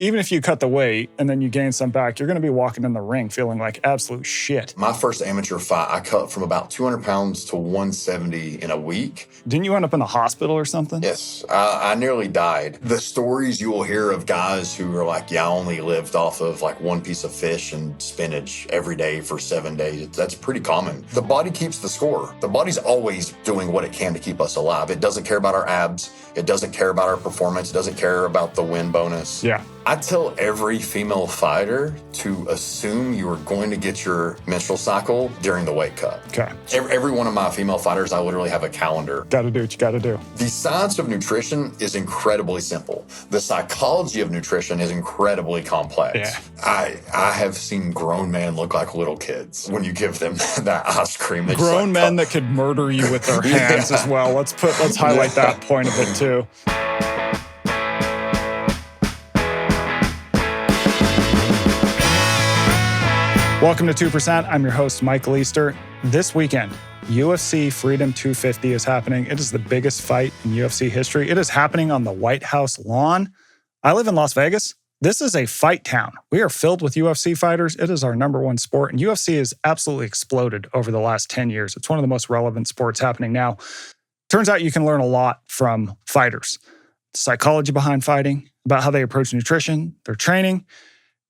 Even if you cut the weight and then you gain some back, you're going to be walking in the ring feeling like absolute shit. My first amateur fight, I cut from about 200 pounds to 170 in a week. Didn't you end up in the hospital or something? Yes, I nearly died. The stories you will hear of guys who are like, yeah, I only lived off of like one piece of fish and spinach every day for 7 days. That's pretty common. The body keeps the score. The body's always doing what it can to keep us alive. It doesn't care about our abs. It doesn't care about our performance. It doesn't care about the win bonus. Yeah. I tell every female fighter to assume you are going to get your menstrual cycle during the weight cut. Okay. Every one of my female fighters, I literally have a calendar. Got to do what you got to do. The science of nutrition is incredibly simple. The psychology of nutrition is incredibly complex. Yeah. I have seen grown men look like little kids when you give them that ice cream. Grown men that could murder you with their hands as well. Let's highlight that point of it too. Welcome to 2%. I'm your host, Michael Easter. This weekend, UFC Freedom 250 is happening. It is the biggest fight in UFC history. It is happening on the White House lawn. I live in Las Vegas. This is a fight town. We are filled with UFC fighters. It is our number one sport, and UFC has absolutely exploded over the last 10 years. It's one of the most relevant sports happening now. Turns out you can learn a lot from fighters. The psychology behind fighting, about how they approach nutrition, their training.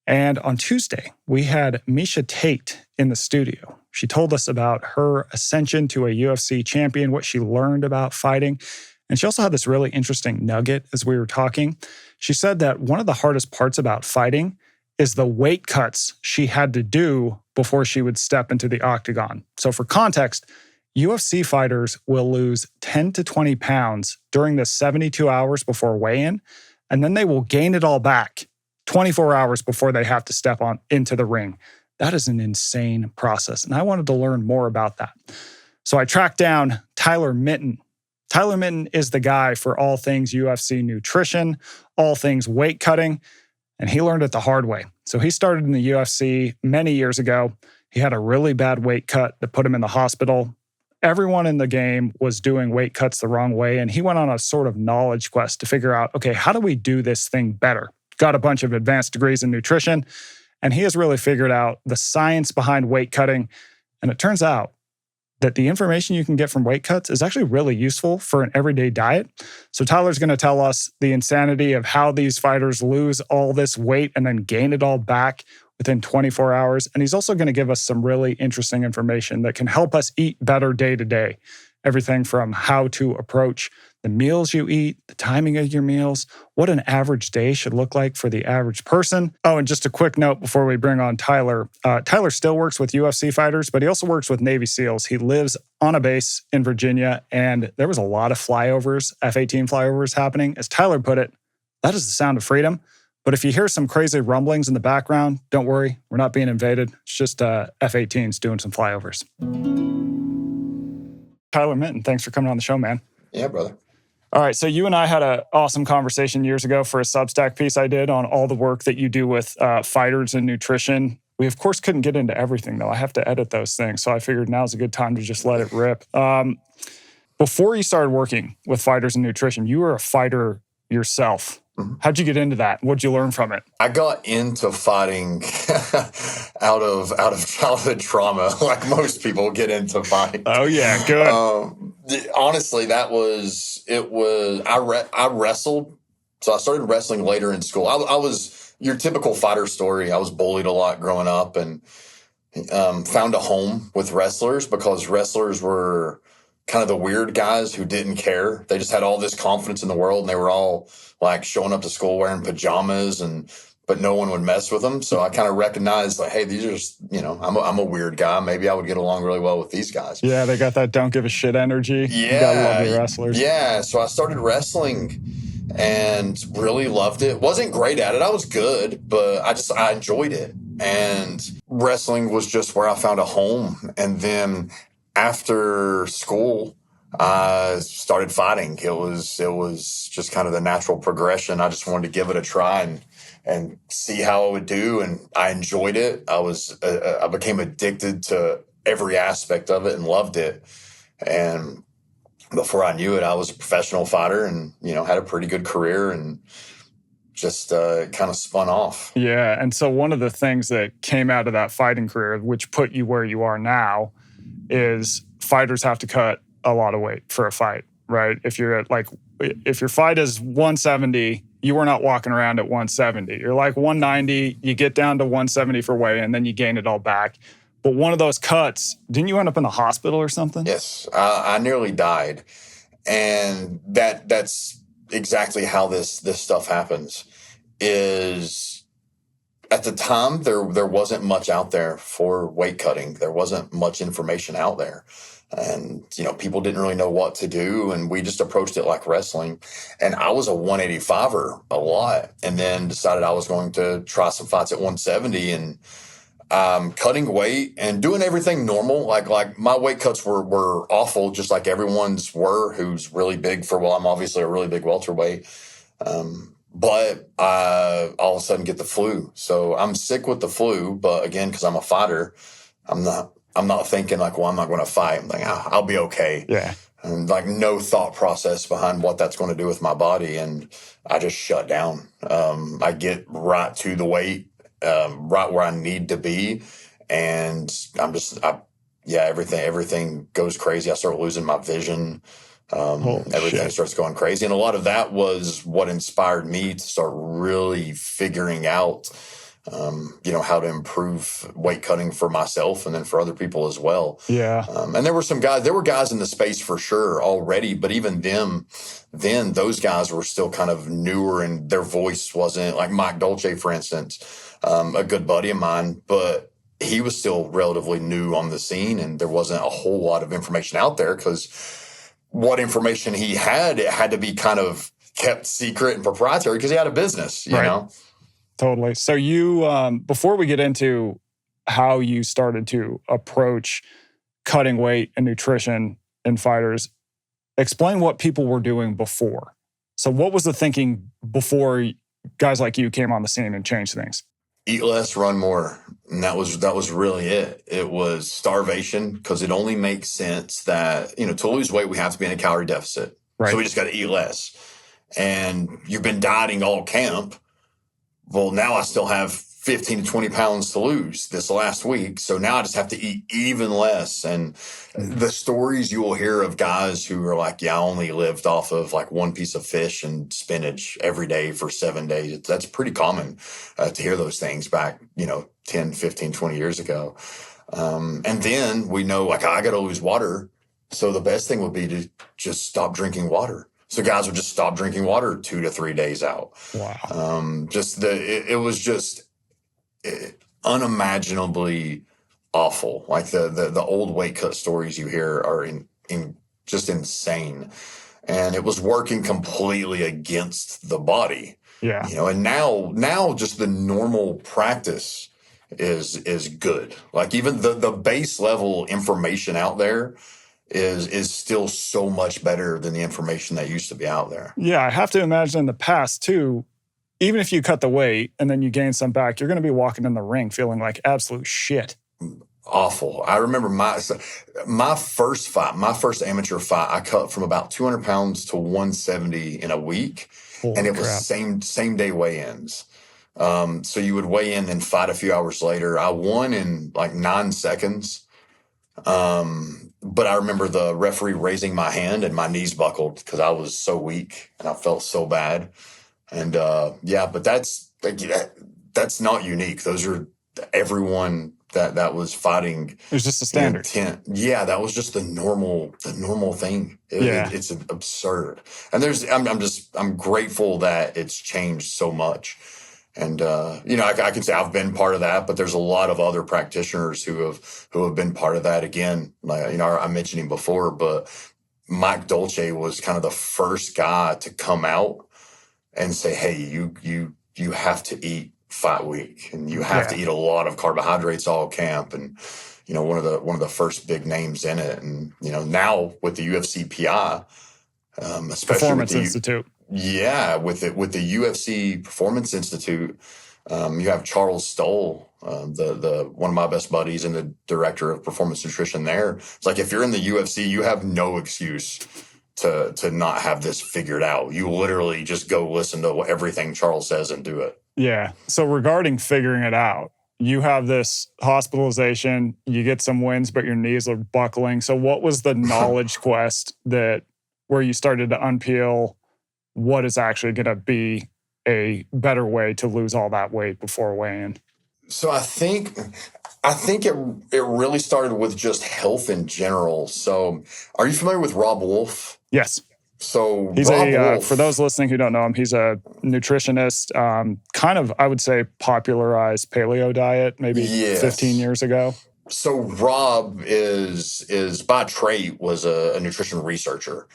And on Tuesday, we had Miesha Tate in the studio. She told us about her ascension to a UFC champion, what she learned about fighting. And she also had this really interesting nugget as we were talking. She said that one of the hardest parts about fighting is the weight cuts she had to do before she would step into the octagon. So for context, UFC fighters will lose 10 to 20 pounds during the 72 hours before weigh-in, and then they will gain it all back 24 hours before they have to step on into the ring. That is an insane process. And I wanted to learn more about that. So I tracked down Tyler Minton. Tyler Minton is the guy for all things UFC nutrition, all things weight cutting, and he learned it the hard way. So he started in the UFC many years ago. He had a really bad weight cut that put him in the hospital. Everyone in the game was doing weight cuts the wrong way, and he went on a sort of knowledge quest to figure out, okay, how do we do this thing better? Got a bunch of advanced degrees in nutrition, and he has really figured out the science behind weight cutting. And it turns out that the information you can get from weight cuts is actually really useful for an everyday diet. So Tyler's going to tell us the insanity of how these fighters lose all this weight and then gain it all back within 24 hours. And he's also going to give us some really interesting information that can help us eat better day to day. Everything from how to approach the meals you eat, the timing of your meals, what an average day should look like for the average person. Oh, and just a quick note before we bring on Tyler. Tyler still works with UFC fighters, but he also works with Navy SEALs. He lives on a base in Virginia, and there was a lot of flyovers, F-18 flyovers happening. As Tyler put it, that is the sound of freedom. But if you hear some crazy rumblings in the background, don't worry, we're not being invaded. It's just F-18s doing some flyovers. Tyler Minton, thanks for coming on the show, man. Yeah, brother. All right, so you and I had an awesome conversation years ago for a Substack piece I did on all the work that you do with fighters and nutrition. We, of course, couldn't get into everything, though. I have to edit those things, so I figured now's a good time to just let it rip. Before you started working with fighters and nutrition, you were a fighter yourself. How'd you get into that? What'd you learn from it? I got into fighting out of childhood trauma, like most people get into fighting. Oh yeah, good. Honestly, I wrestled. So I started wrestling later in school. I was your typical fighter story. I was bullied a lot growing up and found a home with wrestlers because wrestlers were kind of the weird guys who didn't care. They just had all this confidence in the world, and they were all like showing up to school wearing pajamas, but no one would mess with them. So I kind of recognized, like, hey, these are just, I'm a weird guy. Maybe I would get along really well with these guys. Yeah, they got that don't give a shit energy. Yeah, you gotta love the wrestlers. Yeah, so I started wrestling and really loved it. Wasn't great at it. I was good, but I enjoyed it. And wrestling was just where I found a home. And then after school, I started fighting. It was just kind of the natural progression. I just wanted to give it a try and see how I would do. And I enjoyed it. I became addicted to every aspect of it and loved it. And before I knew it, I was a professional fighter and, had a pretty good career and just kind of spun off. Yeah. And so one of the things that came out of that fighting career, which put you where you are now, is fighters have to cut a lot of weight for a fight, right? If you're at if your fight is 170, you are not walking around at 170. You're like 190, you get down to 170 for weight, and then you gain it all back. But one of those cuts, didn't you end up in the hospital or something? Yes, I nearly died. And that's exactly how this stuff happens. Is at the time there wasn't much out there for weight cutting. There wasn't much information out there. And, people didn't really know what to do. And we just approached it like wrestling. And I was a 185er a lot, and then decided I was going to try some fights at 170 and cutting weight and doing everything normal. Like my weight cuts were awful, just like everyone's were, who's really big I'm obviously a really big welterweight. But I all of a sudden get the flu. So I'm sick with the flu, but again, because I'm a fighter, I'm not thinking like, well, I'm not going to fight. I'm like, I'll be okay. Yeah. And like no thought process behind what that's going to do with my body. And I just shut down. I get right to the weight, right where I need to be. And everything goes crazy. I start losing my vision. Everything starts going crazy. And a lot of that was what inspired me to start really figuring out, how to improve weight cutting for myself and then for other people as well. Yeah. And there were guys in the space for sure already, but even then those guys were still kind of newer and their voice wasn't like Mike Dolce, for instance, a good buddy of mine, but he was still relatively new on the scene and there wasn't a whole lot of information out there because what information he had, it had to be kind of kept secret and proprietary because he had a business, you know? Totally. So you, before we get into how you started to approach cutting weight and nutrition in fighters, explain what people were doing before. So what was the thinking before guys like you came on the scene and changed things? Eat less, run more. And that was really it. It was starvation because it only makes sense that, to lose weight, we have to be in a calorie deficit. Right. So we just got to eat less. And you've been dieting all camp. Well, now I still have 15 to 20 pounds to lose this last week. So now I just have to eat even less. And the stories you will hear of guys who are like, I only lived off of like one piece of fish and spinach every day for 7 days. That's pretty common to hear those things back, 10, 15, 20 years ago. And then we know like, I got to lose water. So the best thing would be to just stop drinking water. So guys would just stop drinking water 2 to 3 days out. Wow. It was just unimaginably awful. Like the old weight cut stories you hear are just insane. And it was working completely against the body. Yeah. And now just the normal practice is good. Like even the base level information out there is still so much better than the information that used to be out there. Yeah, I have to imagine in the past too, even if you cut the weight and then you gain some back, you're going to be walking in the ring feeling like absolute shit. Awful. I remember my first amateur fight, I cut from about 200 pounds to 170 in a week. Holy and it crap. was same day weigh-ins. So you would weigh in and fight a few hours later. I won in like 9 seconds. But I remember the referee raising my hand and my knees buckled because I was so weak and I felt so bad. And but that's not unique. Those are everyone that was fighing. It was just a standard. Intent. Yeah, that was just the normal thing. It's absurd. And I'm grateful that it's changed so much. And, I can say I've been part of that, but there's a lot of other practitioners who have been part of that again. I mentioned him before, but Mike Dolce was kind of the first guy to come out and say, hey, you have to eat fight week and you have to eat a lot of carbohydrates all camp. And, one of the first big names in it. And, now with the UFC PI, especially Performance Institute. Yeah, with the UFC Performance Institute, you have Charles Stoll, the one of my best buddies and the director of performance nutrition there. It's like if you're in the UFC, you have no excuse to not have this figured out. You literally just go listen to everything Charles says and do it. Yeah. So regarding figuring it out, you have this hospitalization, you get some wins, but your knees are buckling. So what was the knowledge quest where you started to unpeel what is actually going to be a better way to lose all that weight before weigh-in? So I think it really started with just health in general. So are you familiar with Rob Wolf? Yes. So he's Rob Wolf, for those listening who don't know him, he's a nutritionist, kind of, I would say, popularized paleo diet maybe 15 years ago. So Rob is by trade was a nutrition researcher.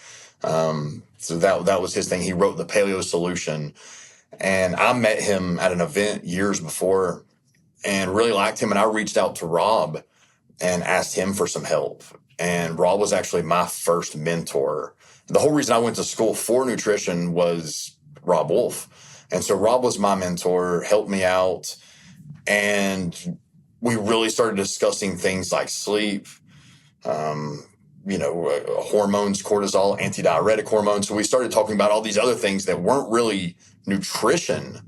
So that was his thing. He wrote the Paleo Solution, and I met him at an event years before and really liked him. And I reached out to Rob and asked him for some help. And Rob was actually my first mentor. The whole reason I went to school for nutrition was Rob Wolf. And so Rob was my mentor, helped me out. And we really started discussing things like sleep, hormones, cortisol, antidiuretic hormones. So we started talking about all these other things that weren't really nutrition,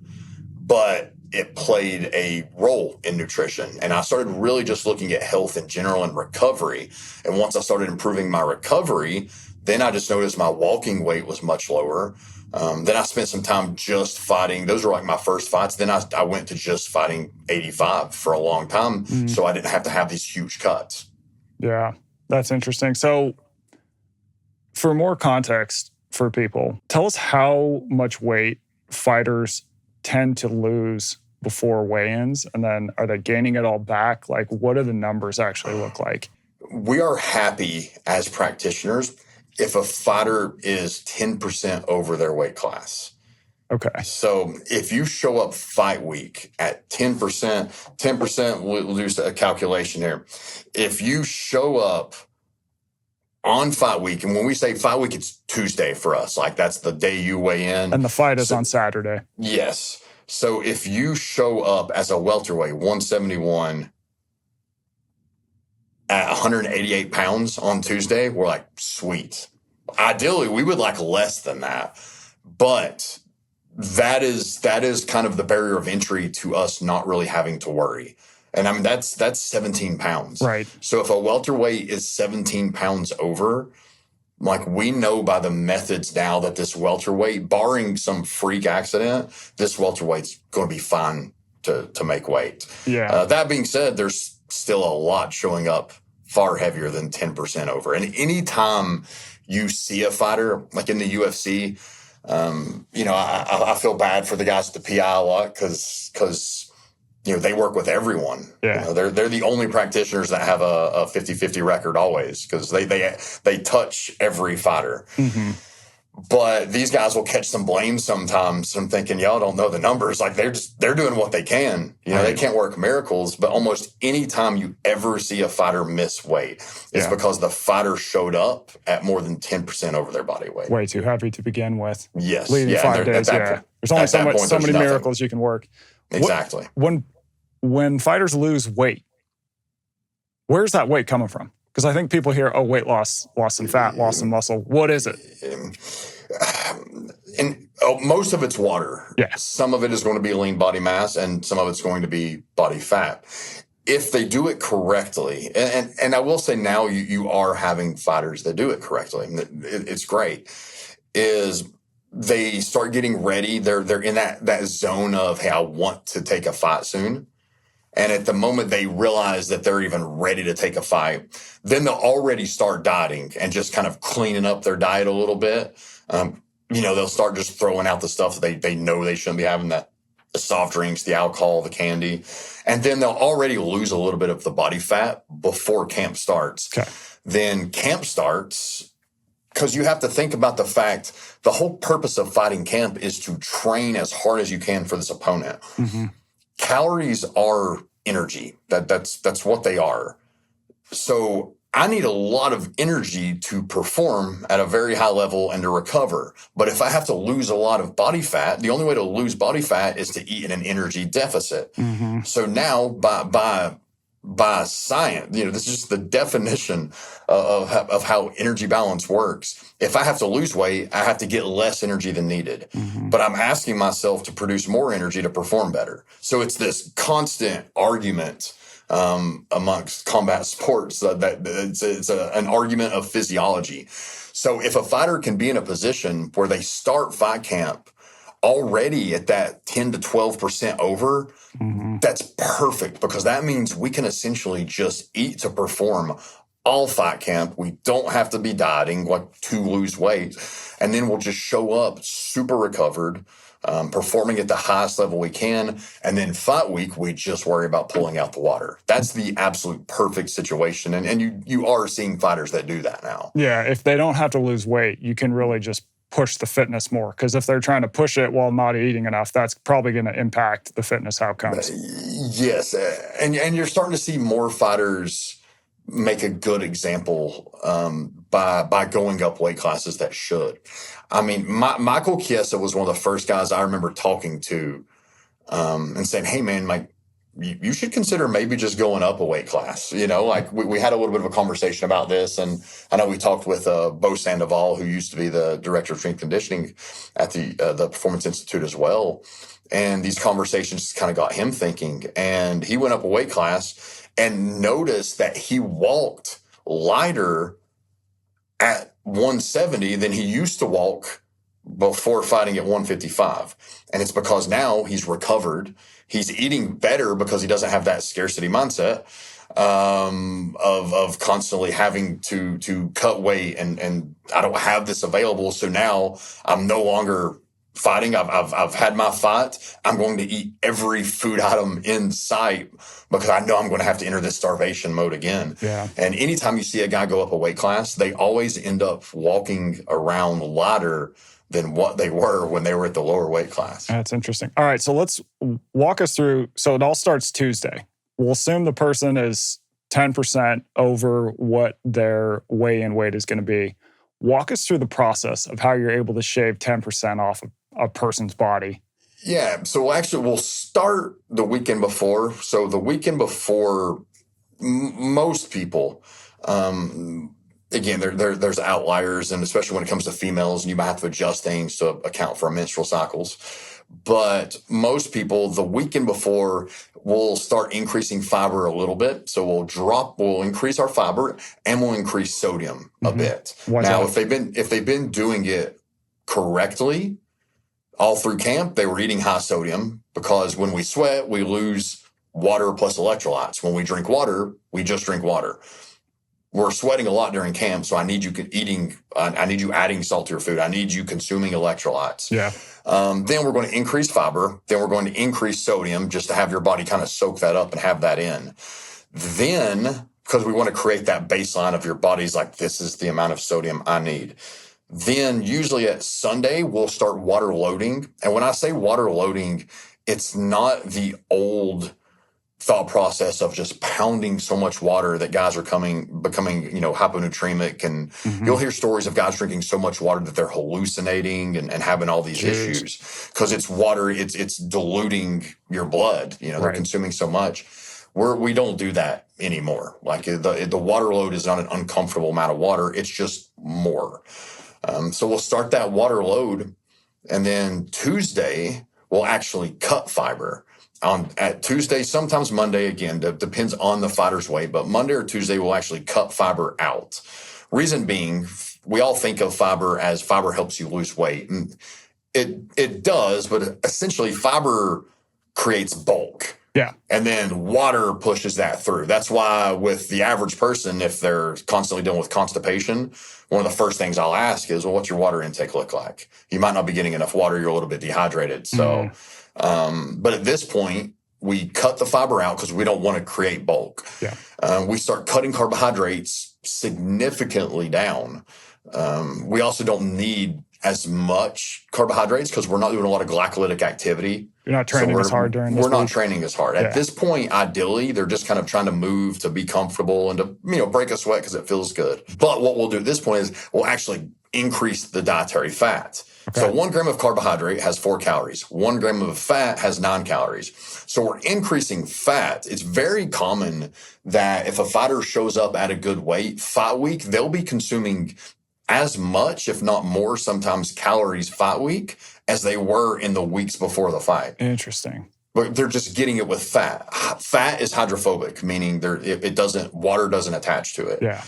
but it played a role in nutrition. And I started really just looking at health in general and recovery. And once I started improving my recovery, then I just noticed my walking weight was much lower. Then I spent some time just fighting. Those were like my first fights. Then I went to just fighting 85 for a long time. So I didn't have to have these huge cuts. Yeah, that's interesting. So for more context for people, tell us how much weight fighters tend to lose before weigh-ins, and then are they gaining it all back? Like, what do the numbers actually look like? We are happy as practitioners if a fighter is 10% over their weight class. Okay. So if you show up fight week at 10%, we'll do a calculation here. If you show up on fight week, and when we say fight week, it's Tuesday for us. Like, that's the day you weigh in. And the fight is on Saturday. Yes. So if you show up as a welterweight, 171, at 188 pounds on Tuesday, we're like, sweet. Ideally, we would like less than that. But that is kind of the barrier of entry to us not really having to worry. And I mean, that's 17 pounds. Right. So if a welterweight is 17 pounds over, like, we know by the methods now that this welterweight, barring some freak accident, this welterweight's going to be fine to make weight. Yeah. That being said, there's still a lot showing up far heavier than 10% over. And anytime you see a fighter, like in the UFC, I feel bad for the guys at the PI a lot because they work with everyone. Yeah. They're the only practitioners that have a 50-50 record always, because they touch every fighter. Mm-hmm. But these guys will catch some blame sometimes. I'm thinking, y'all don't know the numbers. Like, they're doing what they can. Right. They can't work miracles. But almost any time you ever see a fighter miss weight, it's because the fighter showed up at more than 10% over their body weight. Way too heavy to begin with. Yes. Leading 5 days. There's only so many miracles you can work. Exactly. When fighters lose weight, where's that weight coming from? Because I think people hear, weight loss, loss in fat, loss in muscle. What is it? Most of it's water. Yeah. Some of it is going to be lean body mass, and some of it's going to be body fat. If they do it correctly, and I will say now you are having fighters that do it correctly. It's great. Is they start getting ready. They're in that zone of, hey, I want to take a fight soon. And at the moment they realize that they're even ready to take a fight, then they'll already start dieting and just kind of cleaning up their diet a little bit. They'll start just throwing out the stuff that they know they shouldn't be having, the soft drinks, the alcohol, the candy. And then they'll already lose a little bit of the body fat before camp starts. Okay. Then camp starts, because you have to think about the fact the whole purpose of fighting camp is to train as hard as you can for this opponent. Mm-hmm. Calories are energy. That's what they are. So I need a lot of energy to perform at a very high level and to recover. But if I have to lose a lot of body fat, the only way to lose body fat is to eat in an energy deficit. Mm-hmm. So now by by science. This is just the definition of how energy balance works. If I have to lose weight, I have to get less energy than needed. But I'm asking myself to produce more energy to perform better. So it's this constant argument amongst combat sports that it's an argument of physiology. So if a fighter can be in a position where they start fight camp already at that 10 to 12% over, that's perfect, because that means we can essentially just eat to perform all fight camp. We don't have to be dieting to lose weight. And then we'll just show up super recovered, performing at the highest level we can. And then fight week, we just worry about pulling out the water. That's the absolute perfect situation. And you are seeing fighters that do that now. Yeah, if they don't have to lose weight, you can really just push the fitness more, because if they're trying to push it while not eating enough, that's probably going to impact the fitness outcomes. Yes, and you're starting to see more fighters make a good example by going up weight classes that should. I mean, Michael Chiesa was one of the first guys I remember talking to and saying, "Hey, man, you should consider maybe just going up a weight class." We had a little bit of a conversation about this, and I know we talked with Bo Sandoval, who used to be the director of strength conditioning at the Performance Institute as well. And these conversations kind of got him thinking, and he went up a weight class and noticed that he walked lighter at 170 than he used to walk before fighting at 155. And it's because now he's recovered. He's eating better because he doesn't have that scarcity mindset of constantly having to cut weight, and I don't have this available. So now I'm no longer fighting. I've had my fight. I'm going to eat every food item in sight because I know I'm going to have to enter this starvation mode again. Yeah. And anytime you see a guy go up a weight class, they always end up walking around lighter than what they were when they were at the lower weight class. That's interesting. All right, so let's walk us through. So it all starts Tuesday. We'll assume the person is 10% over what their weigh-in weight is going to be. Walk us through the process of how you're able to shave 10% off a person's body. Yeah, so we'll start the weekend before. So the weekend before, most people, again, there's outliers, and especially when it comes to females, and you might have to adjust things to account for menstrual cycles. But most people, the weekend before, will start increasing fiber a little bit. So we'll increase our fiber, and we'll increase sodium a bit. Now, if they've been doing it correctly all through camp, they were eating high sodium, because when we sweat, we lose water plus electrolytes. When we drink water, we just drink water. We're sweating a lot during camp, so I need you adding salt to your food. I need you consuming electrolytes. Yeah. Then we're going to increase fiber. Then we're going to increase sodium, just to have your body kind of soak that up and have that in. Then, because we want to create that baseline of your body's like, this is the amount of sodium I need. Then usually at Sunday, we'll start water loading. And when I say water loading, it's not the old thought process of just pounding so much water that guys are becoming, hyponatremic. And you'll hear stories of guys drinking so much water that they're hallucinating and having all these issues, because it's water. It's diluting your blood. They're consuming so much. We don't do that anymore. Like the water load is not an uncomfortable amount of water. It's just more. So we'll start that water load. And then Tuesday, we'll actually cut fiber. At Tuesday, sometimes Monday, again, depends on the fighter's weight, but Monday or Tuesday, we'll actually cut fiber out. Reason being, we all think of fiber as fiber helps you lose weight. And it does, but essentially fiber creates bulk. Yeah. And then water pushes that through. That's why with the average person, if they're constantly dealing with constipation, one of the first things I'll ask is, well, what's your water intake look like? You might not be getting enough water. You're a little bit dehydrated. So, but at this point, we cut the fiber out because we don't want to create bulk. Yeah. We start cutting carbohydrates significantly down. We also don't need as much carbohydrates because we're not doing a lot of glycolytic activity You're not training as hard during this We're not week? training as hard. At this point, ideally, they're just kind of trying to move to be comfortable and to, break a sweat because it feels good. But what we'll do at this point is we'll actually increase the dietary fat. Okay. So 1 gram of carbohydrate has 4 calories. 1 gram of fat has 9 calories. So we're increasing fat. It's very common that if a fighter shows up at a good weight, fight week, they'll be consuming as much, if not more, sometimes calories fight week as they were in the weeks before the fight. Interesting. But they're just getting it with fat. Fat is hydrophobic, meaning water doesn't attach to it. Yeah.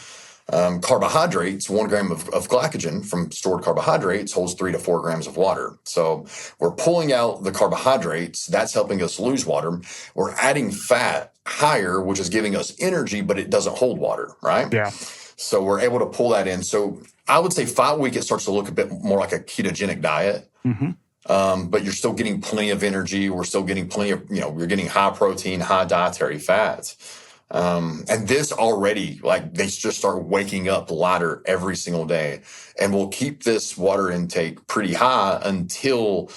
Carbohydrates, 1 gram of glycogen from stored carbohydrates holds 3 to 4 grams of water. So we're pulling out the carbohydrates. That's helping us lose water. We're adding fat higher, which is giving us energy, but it doesn't hold water, right? Yeah. So we're able to pull that in. So I would say fight week, it starts to look a bit more like a ketogenic diet. Mm-hmm. But you're still getting plenty of energy. We're still getting plenty of, you're getting high protein, high dietary fat. And this already, they just start waking up lighter every single day. And we'll keep this water intake pretty high until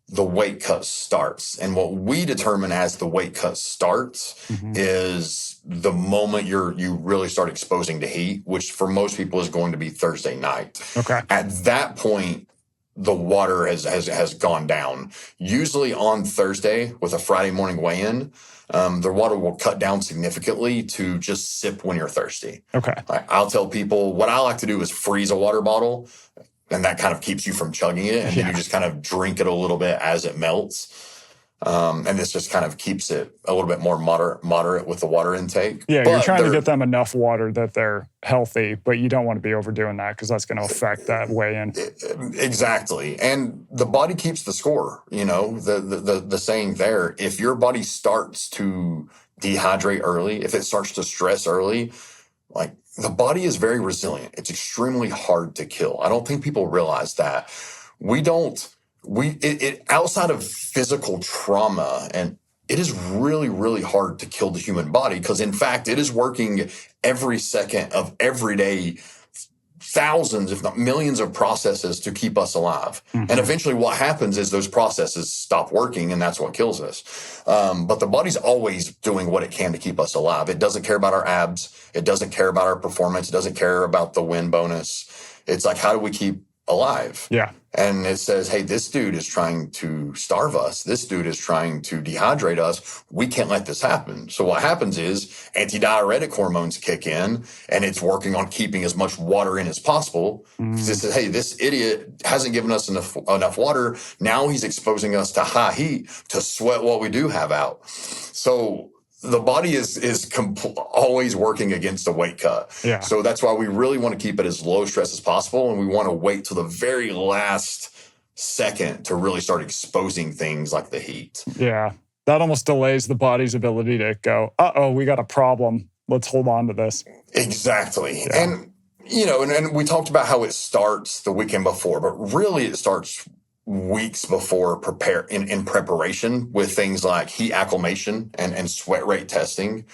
the weight cut starts. And what we determine as the weight cut starts is the moment you really start exposing to heat, which for most people is going to be Thursday night. Okay. At that point, the water has gone down. Usually on Thursday with a Friday morning weigh-in, the water will cut down significantly to just sip when you're thirsty. Okay. I'll tell people what I like to do is freeze a water bottle, and that kind of keeps you from chugging it. And then you just kind of drink it a little bit as it melts. And this just kind of keeps it a little bit more moderate with the water intake. Yeah, you're trying to get them enough water that they're healthy, but you don't want to be overdoing that because that's going to affect that weigh-in. Exactly. And the body keeps the score, the saying there. If your body starts to dehydrate early, if it starts to stress early, the body is very resilient. It's extremely hard to kill. I don't think people realize that. Outside of physical trauma, and it is really, really hard to kill the human body because, in fact, it is working every second of every day, thousands, if not millions of processes to keep us alive. Mm-hmm. And eventually what happens is those processes stop working, and that's what kills us. But the body's always doing what it can to keep us alive. It doesn't care about our abs. It doesn't care about our performance. It doesn't care about the win bonus. It's like, how do we keep alive? Yeah. And it says, hey, this dude is trying to starve us. This dude is trying to dehydrate us. We can't let this happen. So what happens is antidiuretic hormones kick in, and it's working on keeping as much water in as possible. It says, hey, this idiot hasn't given us enough water. Now he's exposing us to high heat to sweat what we do have out. So the body is always working against a weight cut. Yeah. So that's why we really want to keep it as low stress as possible. And we want to wait till the very last second to really start exposing things like the heat. Yeah. That almost delays the body's ability to go, we got a problem. Let's hold on to this. Exactly. Yeah. And, and we talked about how it starts the weekend before, but really it starts weeks before in preparation with things like heat acclimation and sweat rate testing.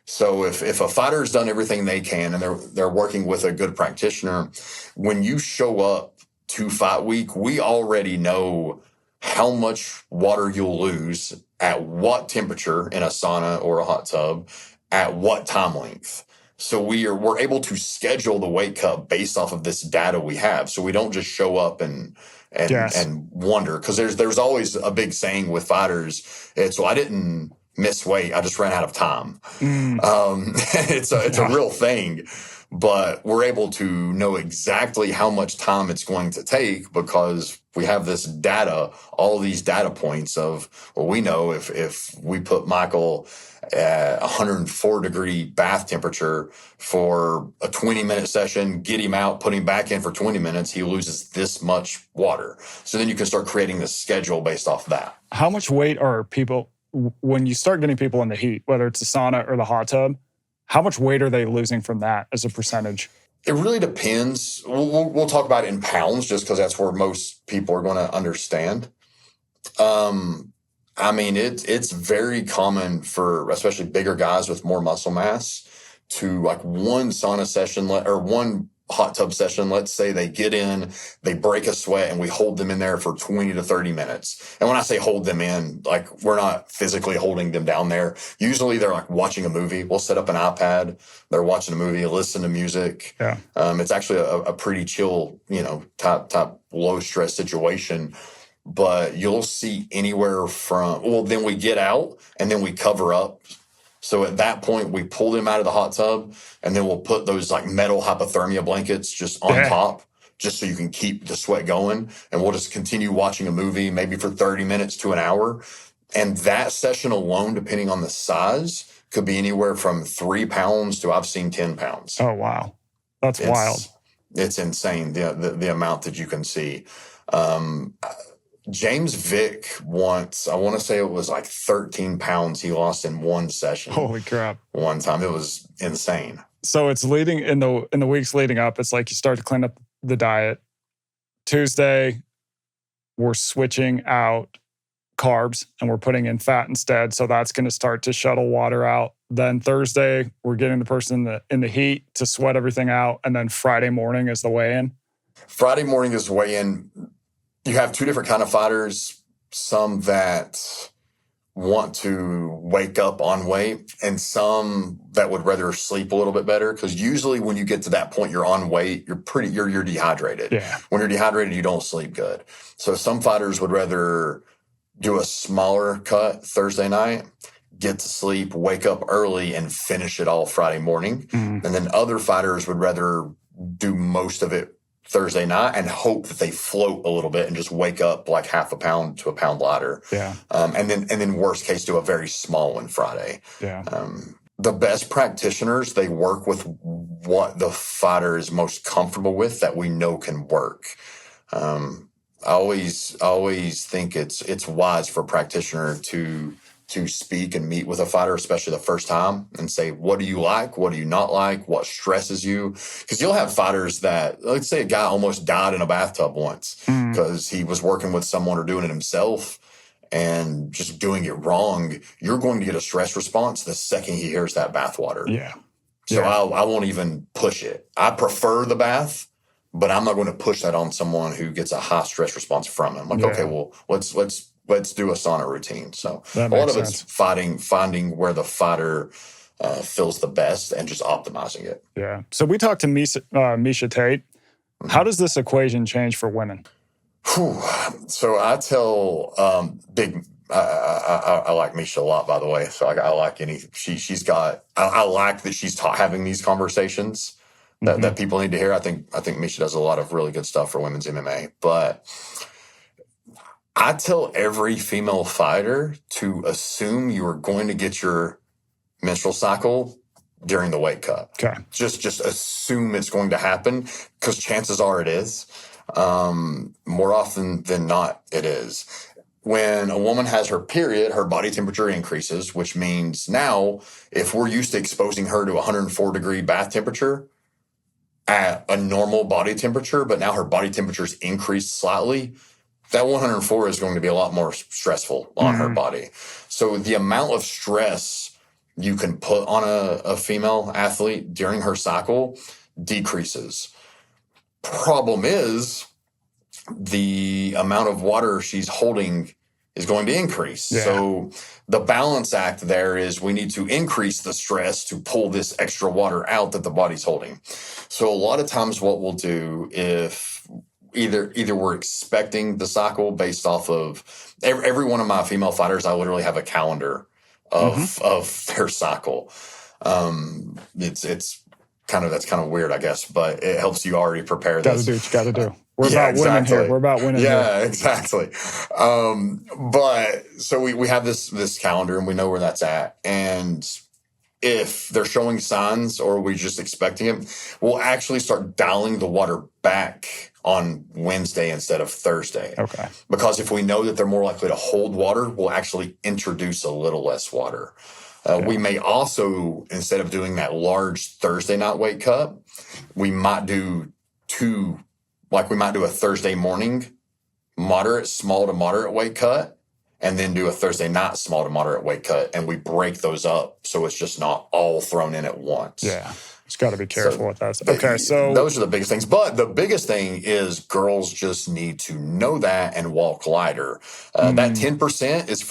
So if a fighter's done everything they can and they're working with a good practitioner, when you show up to fight week, we already know how much water you'll lose at what temperature in a sauna or a hot tub at what time length. So we're able to schedule the weight cut based off of this data we have. So we don't just show up and wonder, because there's always a big saying with fighters. It's, well, I didn't miss weight, I just ran out of time. It's a real thing, but we're able to know exactly how much time it's going to take because we have this data, all these data points of, well, we know if we put Michael at 104 degree bath temperature for a 20-minute session, get him out, put him back in for 20 minutes, he loses this much water. So then you can start creating this schedule based off that. How much weight are people, when you start getting people in the heat, whether it's the sauna or the hot tub, how much weight are they losing from that as a percentage? It really depends. We'll talk about it in pounds just because that's where most people are going to understand. I mean, it's very common for especially bigger guys with more muscle mass to, like, one sauna session or one hot tub session, let's say they get in, they break a sweat, and we hold them in there for 20 to 30 minutes. And when I say hold them in, like we're not physically holding them down there. Usually they're like watching a movie. We'll set up an iPad. They're watching a movie, listen to music. Yeah. It's actually a pretty chill, type low stress situation. But you'll see anywhere from, well, then we get out and then we cover up. So at that point, we pull them out of the hot tub, and then we'll put those like metal hypothermia blankets just on top, just so you can keep the sweat going. And we'll just continue watching a movie, maybe for 30 minutes to an hour. And that session alone, depending on the size, could be anywhere from 3 pounds to I've seen 10 pounds. Oh, wow. That's wild. It's insane, the amount that you can see. James Vick once, I want to say it was like 13 pounds he lost in one session. Holy crap. One time. It was insane. So it's leading in the weeks leading up, it's like you start to clean up the diet. Tuesday, we're switching out carbs and we're putting in fat instead. So that's going to start to shuttle water out. Then Thursday, we're getting the person in the heat to sweat everything out. And then Friday morning is the weigh-in. Friday morning is weigh-in. You have two different kind of fighters, some that want to wake up on weight and some that would rather sleep a little bit better. Because usually when you get to that point, you're on weight, you're dehydrated. Yeah. When you're dehydrated, you don't sleep good. So some fighters would rather do a smaller cut Thursday night, get to sleep, wake up early, and finish it all Friday morning. Mm-hmm. And then other fighters would rather do most of it Thursday night and hope that they float a little bit and just wake up like half a pound to a pound lighter. Yeah. And then worst case, do a very small one Friday. Yeah. The best practitioners, they work with what the fighter is most comfortable with that we know can work. I always think it's wise for a practitioner to speak and meet with a fighter, especially the first time, and say, what do you like? What do you not like? What stresses you? Because you'll have fighters that, let's say a guy almost died in a bathtub once because he was working with someone or doing it himself and just doing it wrong. You're going to get a stress response the second he hears that bath water. Yeah. So I won't even push it. I prefer the bath, but I'm not going to push that on someone who gets a high stress response from him. Like, okay, well, let's do a sauna routine. So a lot of it's finding where the fighter feels the best and just optimizing it. Yeah. So we talked to Misha Tate. How does this equation change for women? So I tell I like Misha a lot, by the way. So I like she's got, I like that she's having these conversations that people need to hear. I think Misha does a lot of really good stuff for women's MMA, but I tell every female fighter to assume you are going to get your menstrual cycle during the weight cut. Okay. Just assume it's going to happen because chances are it is. More often than not, it is. When a woman has her period, her body temperature increases, which means now if we're used to exposing her to 104-degree bath temperature at a normal body temperature, but now her body temperature's increased slightly, that 104 is going to be a lot more stressful on her body. So the amount of stress you can put on a female athlete during her cycle decreases. Problem is the amount of water she's holding is going to increase. Yeah. So the balance act there is we need to increase the stress to pull this extra water out that the body's holding. So a lot of times what we'll do if either we're expecting the cycle based off of every one of my female fighters, I literally have a calendar of their cycle. It's kind of weird, I guess, but it helps you already prepare this. Gotta do what you gotta do. We're about winning here. We're about winning here. Yeah, exactly. But so we have this calendar and we know where that's at. And if they're showing signs or we're just expecting it, we'll actually start dialing the water back on Wednesday instead of Thursday. Okay. Because if we know that they're more likely to hold water, we'll actually introduce a little less water. We may also, instead of doing that large Thursday night weight cut, we might do a Thursday morning small to moderate weight cut, and then do a Thursday night small to moderate weight cut, and we break those up so it's just not all thrown in at once. Yeah. Just got to be careful with those. Okay, so those are the biggest things. But the biggest thing is girls just need to know that and walk lighter. That 10% is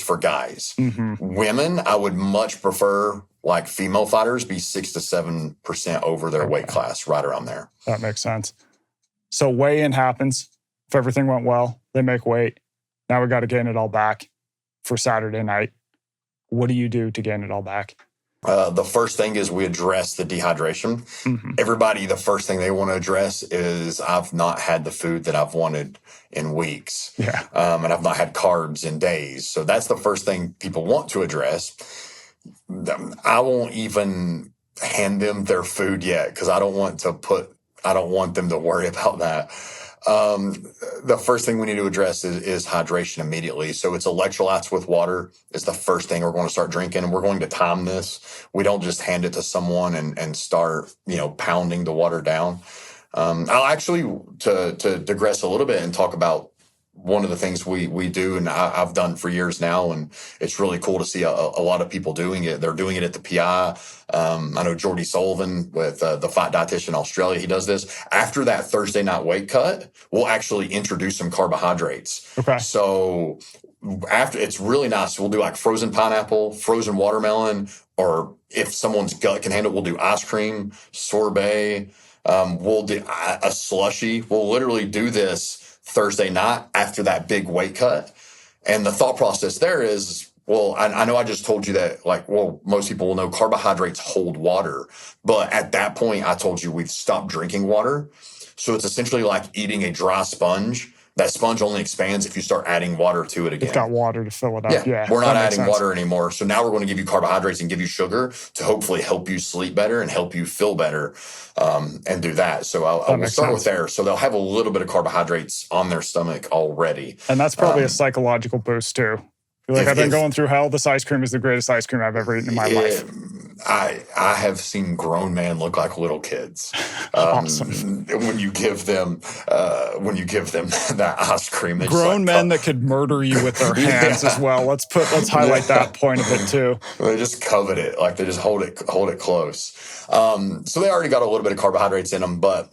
for guys. Women, I would much prefer like female fighters be 6 to 7% over their weight class, right around there. That makes sense. So weigh-in happens. If everything went well, they make weight. Now we got to gain it all back for Saturday night. What do you do to gain it all back? The first thing is we address the dehydration. Everybody, the first thing they want to address is I've not had the food that I've wanted in weeks. Yeah. And I've not had carbs in days. So that's the first thing people want to address. I won't even hand them their food yet because I don't want them to worry about that. The first thing we need to address is hydration immediately. So it's electrolytes with water is the first thing we're going to start drinking, and we're going to time this. We don't just hand it to someone and start, pounding the water down. I'll actually, to digress a little bit and talk about one of the things we do, and I've done for years now, and it's really cool to see a lot of people doing it. They're doing it at the PI. I know Jordy Sullivan with the Fight Dietitian in Australia. He does this. After that Thursday night weight cut, we'll actually introduce some carbohydrates. Okay. So after, it's really nice. We'll do like frozen pineapple, frozen watermelon, or if someone's gut can handle it, we'll do ice cream, sorbet. We'll do a slushy. We'll literally do this Thursday night after that big weight cut. And the thought process there is, well, I know I just told you that, most people will know carbohydrates hold water. But at that point, I told you we've stopped drinking water. So it's essentially like eating a dry sponge. That sponge only expands if you start adding water to it again. It's got water to fill it up. Yeah, we're not adding water anymore. So now we're going to give you carbohydrates and give you sugar to hopefully help you sleep better and help you feel better, and do that. So I'll start with there. So they'll have a little bit of carbohydrates on their stomach already. And that's probably a psychological boost too. I've been going through hell. This ice cream is the greatest ice cream I've ever eaten in my life. I have seen grown men look like little kids. Awesome. When you give them that ice cream, grown men that could murder you with their hands as well. Let's highlight that point of it too. They just covet it, like they just hold it close. So they already got a little bit of carbohydrates in them, but.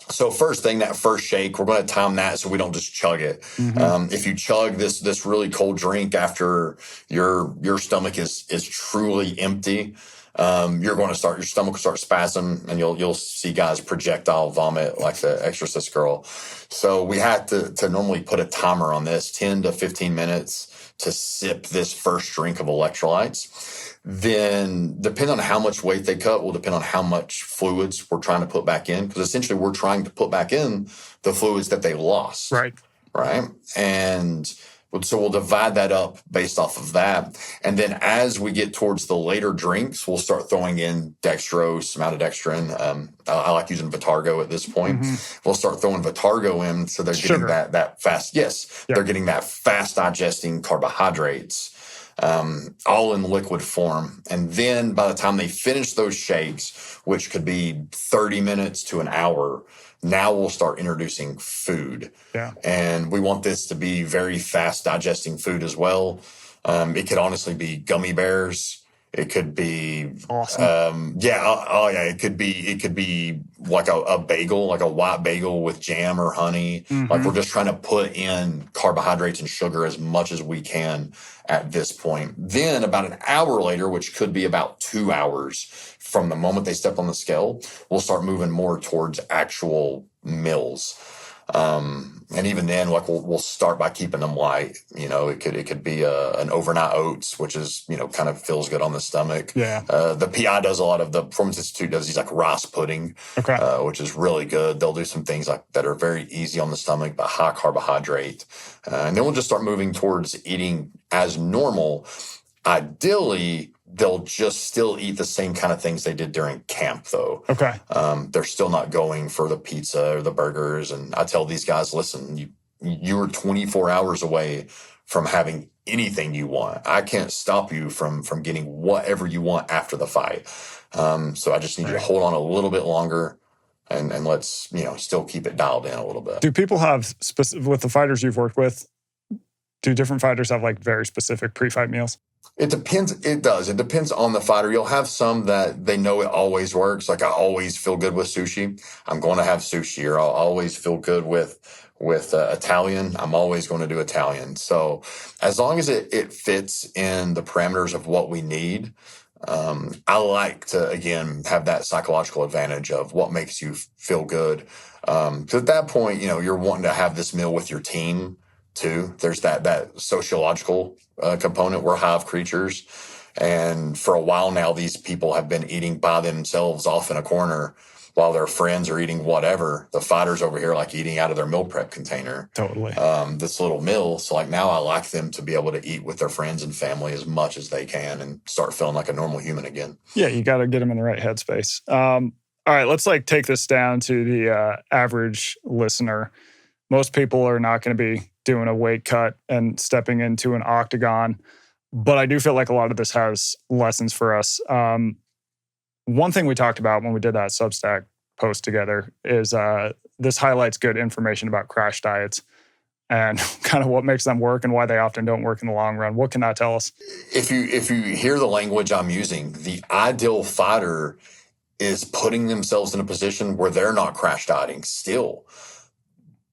So first thing, that first shake, we're going to time that so we don't just chug it. If you chug this really cold drink after your stomach is truly empty, your stomach will start spasming, and you'll see guys projectile vomit like the Exorcist girl. So we have to normally put a timer on this, 10 to 15 minutes to sip this first drink of electrolytes. Then, depending on how much weight they cut, will depend on how much fluids we're trying to put back in. Because essentially, we're trying to put back in the fluids that they lost. Right. And so we'll divide that up based off of that. And then as we get towards the later drinks, we'll start throwing in dextrose, maltodextrin. I like using Vitargo at this point. We'll start throwing Vitargo in, so they're getting that fast. Yes, they're getting that fast digesting carbohydrates. All in liquid form. And then by the time they finish those shakes, which could be 30 minutes to an hour, now we'll start introducing food. Yeah. And we want this to be very fast digesting food as well. It could honestly be gummy bears. It could be awesome. It could be like a bagel, like a white bagel with jam or honey. Like we're just trying to put in carbohydrates and sugar as much as we can at this point. Then about an hour later, which could be about 2 hours from the moment they step on the scale, we'll start moving more towards actual meals. And even then, like we'll start by keeping them light. It could be an overnight oats, which is kind of feels good on the stomach. Yeah. The PI does a lot of the Performance Institute does these like rice pudding, which is really good. They'll do some things like that are very easy on the stomach but high carbohydrate. And then we'll just start moving towards eating as normal. Ideally, they'll just still eat the same kind of things they did during camp, though. Okay. They're still not going for the pizza or the burgers. And I tell these guys, listen, you are 24 hours away from having anything you want. I can't stop you from getting whatever you want after the fight. So I just need you to hold on a little bit longer and let's, still keep it dialed in a little bit. Do people have, with the fighters you've worked with, do different fighters have like very specific pre-fight meals? It depends. It does. It depends on the fighter. You'll have some that they know it always works. Like I always feel good with sushi. I'm going to have sushi, or I'll always feel good with Italian. I'm always going to do Italian. So as long as it fits in the parameters of what we need, I like to again have that psychological advantage of what makes you feel good. So at that point, you're wanting to have this meal with your team too. There's that sociological component. We're hive creatures. And for a while now, these people have been eating by themselves off in a corner while their friends are eating whatever. The fighters over here like eating out of their meal prep container. Totally. This little meal. So like now I like them to be able to eat with their friends and family as much as they can and start feeling like a normal human again. Yeah, you got to get them in the right headspace. All right, let's like take this down to the average listener. Most people are not going to be doing a weight cut and stepping into an octagon, but I do feel like a lot of this has lessons for us. One thing we talked about when we did that Substack post together is this highlights good information about crash diets and kind of what makes them work and why they often don't work in the long run. What can that tell us? If you hear the language I'm using, the ideal fighter is putting themselves in a position where they're not crash dieting still.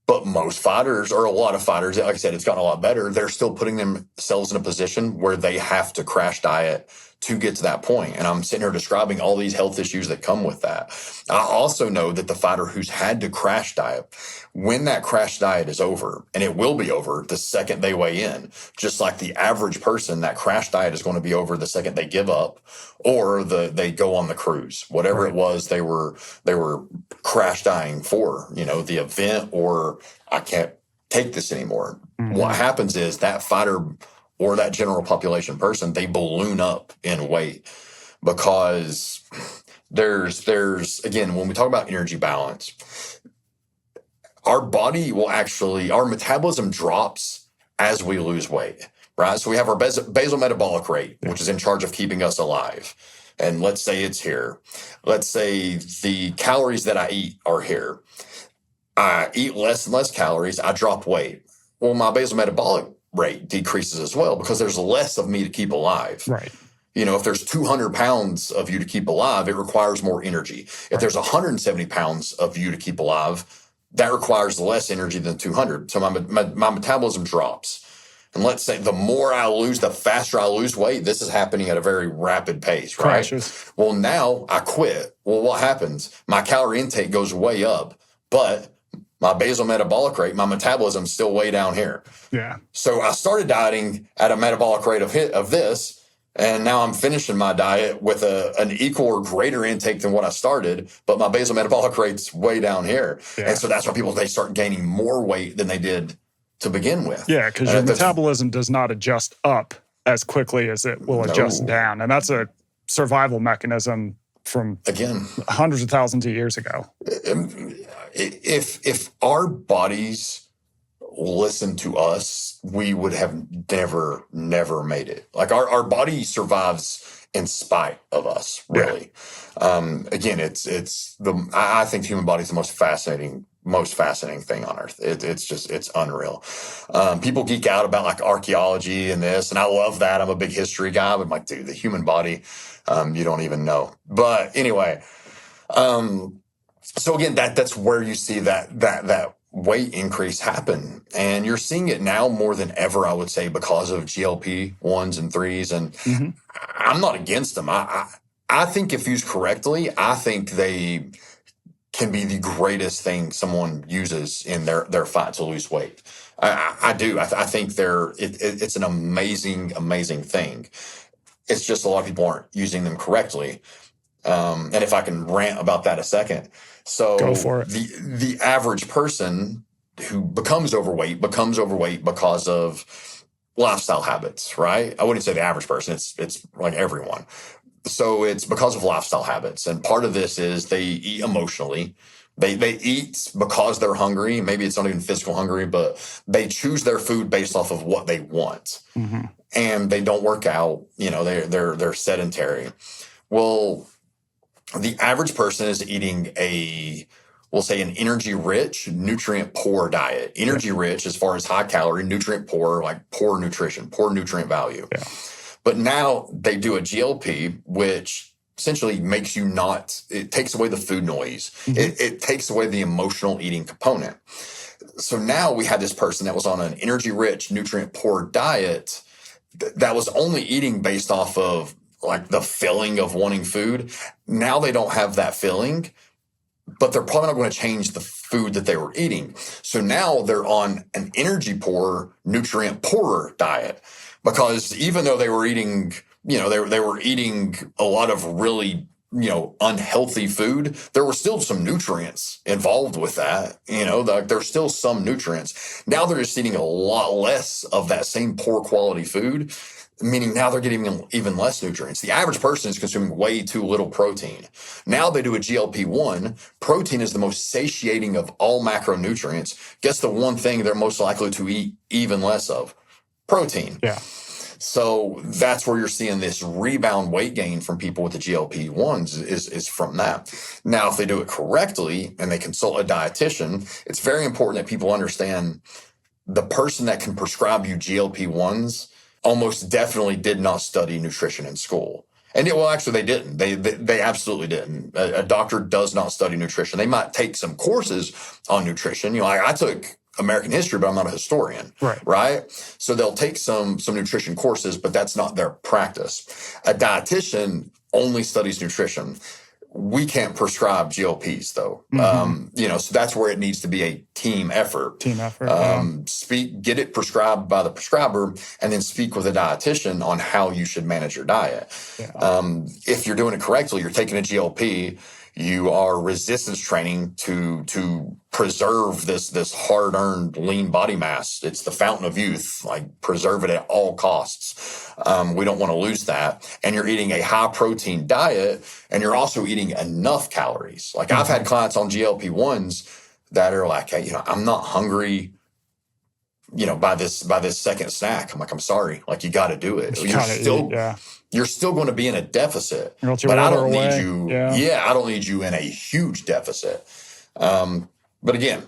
But most fighters, or a lot of fighters, like I said, it's gotten a lot better. They're still putting themselves in a position where they have to crash diet to get to that point. And I'm sitting here describing all these health issues that come with that. I also know that the fighter who's had to crash diet, when that crash diet is over, and it will be over the second they weigh in, just like the average person, that crash diet is going to be over the second they give up or they go on the cruise, whatever it was they were crash dieting for, the event, or I can't take this anymore. Mm-hmm. What happens is that fighter or that general population person, they balloon up in weight because there's again, when we talk about energy balance, our body will our metabolism drops as we lose weight, right? So we have our basal metabolic rate, which is in charge of keeping us alive. And let's say it's here. Let's say the calories that I eat are here. I eat less and less calories. I drop weight. Well, my basal metabolic rate decreases as well because there's less of me to keep alive. Right. If there's 200 pounds of you to keep alive, it requires more energy. If there's 170 pounds of you to keep alive, that requires less energy than 200. So my metabolism drops. And let's say the more I lose, the faster I lose weight. This is happening at a very rapid pace, right? Crashes. Well, now I quit. Well, what happens? My calorie intake goes way up, but my basal metabolic rate, my metabolism's still way down here. Yeah. So I started dieting at a metabolic rate of this, and now I'm finishing my diet with an equal or greater intake than what I started, but my basal metabolic rate's way down here. Yeah. And so that's why they start gaining more weight than they did to begin with. Yeah, because your metabolism does not adjust up as quickly as it will adjust down. And that's a survival mechanism from, again, hundreds of thousands of years ago. If our bodies listen to us, we would have never made it. Like our body survives in spite of us, really. Yeah. Again, I think the human body is the most fascinating thing on earth. It's unreal. People geek out about like archaeology and this, and I love that. I'm a big history guy, but I'm like, dude, the human body, you don't even know. But anyway, so again, that's where you see that weight increase happen. And you're seeing it now more than ever, I would say, because of GLP-1s and 3s. And I'm not against them. I think if used correctly, I think they can be the greatest thing someone uses in their fight to lose weight. I do. I think it's an amazing thing. It's just a lot of people aren't using them correctly. And if I can rant about that a second. So go for it. The average person who becomes overweight because of lifestyle habits, right? I wouldn't say the average person. It's like everyone. So it's because of lifestyle habits. And part of this is they eat emotionally. They eat because they're hungry. Maybe it's not even physical hungry, but they choose their food based off of what they want. Mm-hmm. And they don't work out. They're sedentary. Well, the average person is eating we'll say an energy-rich, nutrient-poor diet. Energy-rich as far as high calorie, nutrient-poor, like poor nutrition, poor nutrient value. Yeah. But now they do a GLP, which essentially makes you it takes away the food noise. It takes away the emotional eating component. So now we had this person that was on an energy-rich, nutrient-poor diet that was only eating based off of like the feeling of wanting food. Now they don't have that feeling, but they're probably not going to change the food that they were eating. So now they're on an energy-poor, nutrient-poorer diet, because even though they were eating, they were eating a lot of really, unhealthy food, there were still some nutrients involved with that. There's still some nutrients. Now they're just eating a lot less of that same poor quality food, meaning now they're getting even less nutrients. The average person is consuming way too little protein. Now they do a GLP-1. Protein is the most satiating of all macronutrients. Guess the one thing they're most likely to eat even less of? Protein. Yeah. So that's where you're seeing this rebound weight gain from people with the GLP-1s is from that. Now, if they do it correctly and they consult a dietitian, it's very important that people understand the person that can prescribe you GLP-1s almost definitely did not study nutrition in school. And actually they didn't. They absolutely didn't. A doctor does not study nutrition. They might take some courses on nutrition. I took American history, but I'm not a historian. Right. So they'll take some nutrition courses, but that's not their practice. A dietitian only studies nutrition. We can't prescribe GLPs though. So that's where it needs to be a team effort. Get it prescribed by the prescriber, and then speak with a dietitian on how you should manage your diet. If you're doing it correctly, you're taking a GLP, you are resistance training to preserve this hard-earned lean body mass. It's the fountain of youth. Like, preserve it at all costs. We don't want to lose that. And you're eating a high-protein diet, and you're also eating enough calories. Like, I've had clients on GLP-1s that are like, hey, I'm not hungry, by this second snack. I'm like, I'm sorry. Like, you got to do it. You're still going to be in a deficit, but I don't need you. I don't need you in a huge deficit. But again,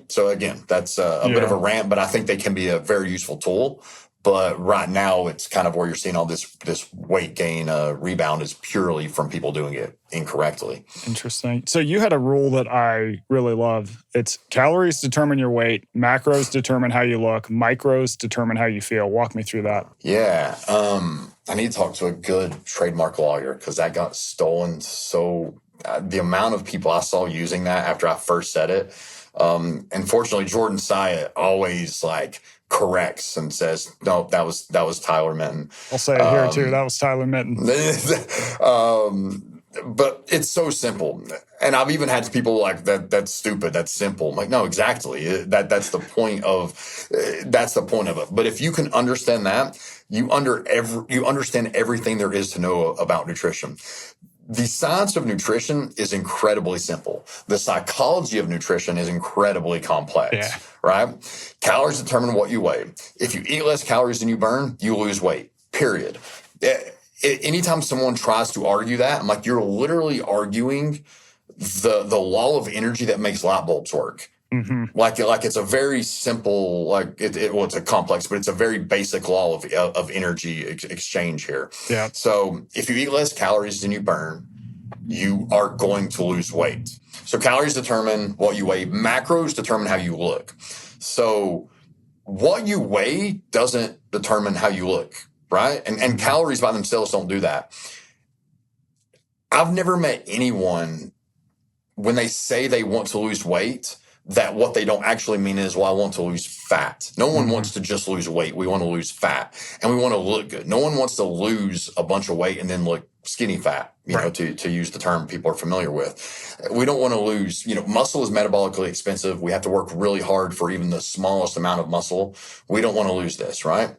that's a bit of a rant, but I think they can be a very useful tool. But right now, it's kind of where you're seeing all this weight gain rebound is purely from people doing it incorrectly. Interesting. So you had a rule that I really love. It's calories determine your weight, macros determine how you look, micros determine how you feel. Walk me through that. Yeah. I need to talk to a good trademark lawyer because that got stolen. So the amount of people I saw using that after I first said it, unfortunately, Jordan Syatt always corrects and says, no, that was Tyler Minton. I'll say it here too. That was Tyler Minton. But it's so simple. And I've even had people like that's stupid, that's simple. I'm like, no, exactly. That's the point of it. But if you can understand that, you understand everything there is to know about nutrition. The science of nutrition is incredibly simple. The psychology of nutrition is incredibly complex, right? Calories determine what you weigh. If you eat less calories than you burn, you lose weight, period. Anytime someone tries to argue that, I'm like, you're literally arguing the law of energy that makes light bulbs work. Like it's a very simple, it's a complex, but it's a very basic law of energy exchange here. Yeah. So if you eat less calories than you burn, you are going to lose weight. So calories determine what you weigh. Macros determine how you look. So what you weigh doesn't determine how you look, right? And calories by themselves don't do that. I've never met anyone when they say they want to lose weight that what they don't actually mean is, well, I want to lose fat. No one wants to just lose weight. We want to lose fat and we want to look good. No one wants to lose a bunch of weight and then look skinny fat, to use the term people are familiar with. We don't want to lose, muscle is metabolically expensive. We have to work really hard for even the smallest amount of muscle. We don't want to lose this, right?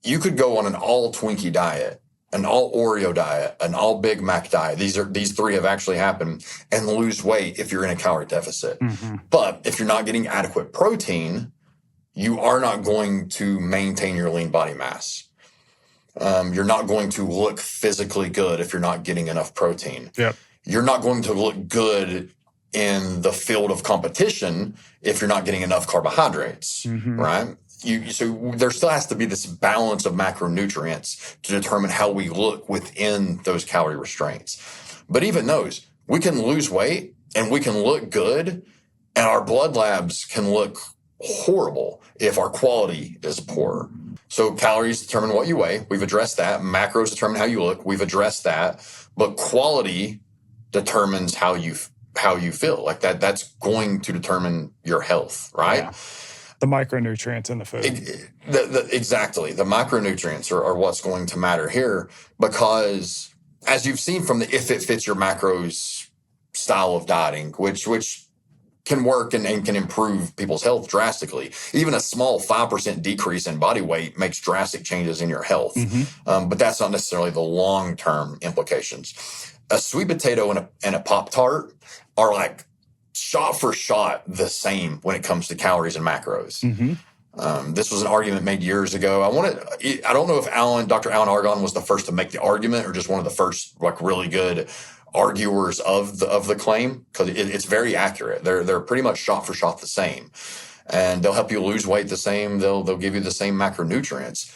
You could go on an all Twinkie diet, an all Oreo diet, an all Big Mac diet. These three have actually happened, and lose weight if you're in a calorie deficit. But if you're not getting adequate protein, you are not going to maintain your lean body mass. You're not going to look physically good if you're not getting enough protein. Yep. You're not going to look good in the field of competition if you're not getting enough carbohydrates, right? So there still has to be this balance of macronutrients to determine how we look within those calorie restraints. But even those, we can lose weight and we can look good, and our blood labs can look horrible if our quality is poor. So calories determine what you weigh. We've addressed that. Macros determine how you look. We've addressed that. But quality determines how you feel. Like that's going to determine your health, right? Yeah. The micronutrients in the food. Exactly. The micronutrients are what's going to matter here, because as you've seen from the If It Fits Your Macros style of dieting, which can work and can improve people's health drastically. Even a small 5% decrease in body weight makes drastic changes in your health. But that's not necessarily the long-term implications. A sweet potato and a Pop-Tart are like shot for shot the same when it comes to calories and macros. This was an argument made years ago. I don't know if Dr. Alan Argonne was the first to make the argument or just one of the first like really good arguers of the claim, because it's very accurate. They're pretty much shot for shot the same, and they'll help you lose weight the same. They'll give you the same macronutrients.